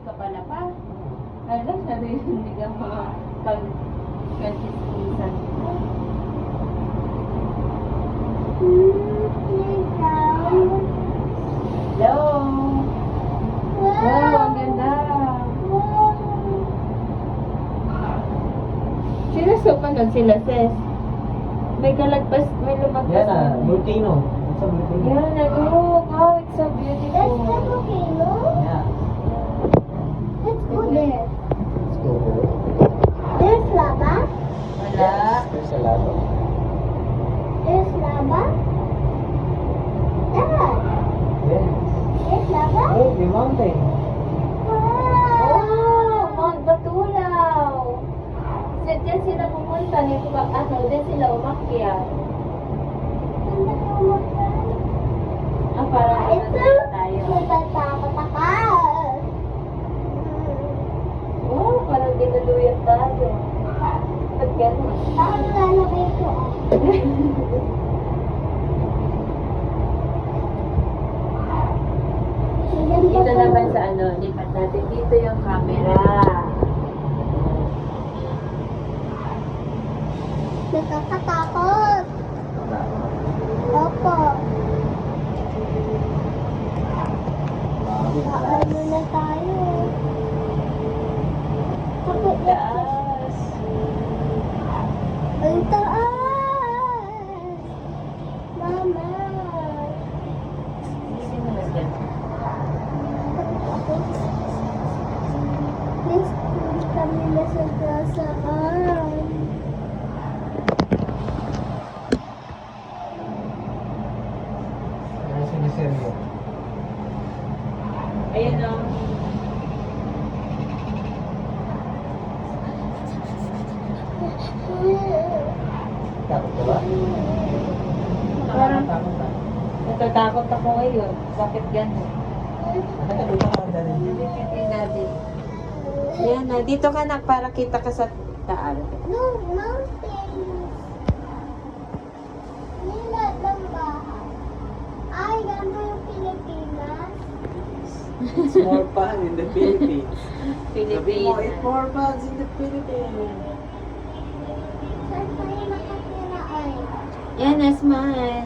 ka pala pa. Hala, narinig ang mga pag-kantisan. Hello! Wow, ang ganda! Sino pa nun sila, Ses? May kalagpas, may lumagpas. Yan na, volcano. It's a volcano. Yan, nag-oh, wow, it's so beautiful. That's the volcano. Yeah. Let's go there. Let's go there. There's lava. Wala. There's a lot of. There's lava. Dad, Yes. there's lava. Oh, the mountain. Wow. Oh, Mount Batulaw. Diyan sila pumunta, nito ba, din sila umakyat. Ganda ng mukha. Para Ito, tayo. natatakot ako. Oh, parang dinuduyat tayo. Ba't gano'n? Bakit lalabay ko Dito naman sa ano, lipat natin. Dito yung camera. Nakakatakot. Opo. Paano na tayo? Takot na. Taas. Ang taas. Mama. Hindi mo na dyan. Please, hindi kami nasagasaan. Ano siniseryo? Ayun o. Takot ka ba? Parang Takot ka. natatakot ako ngayon. Bakit gano'n? Nakatalupa ka ba rin? Nalipipin natin. Yan na, dito ka na para kita ka sa taal. No, mountains. Nilat ng bahay. Ay, ganito yung Pilipinas. It's more fun in the Philippines. Pilipinas. It's more fun in the Philippines. Saan tayo nakatira ay? Yan na, smile.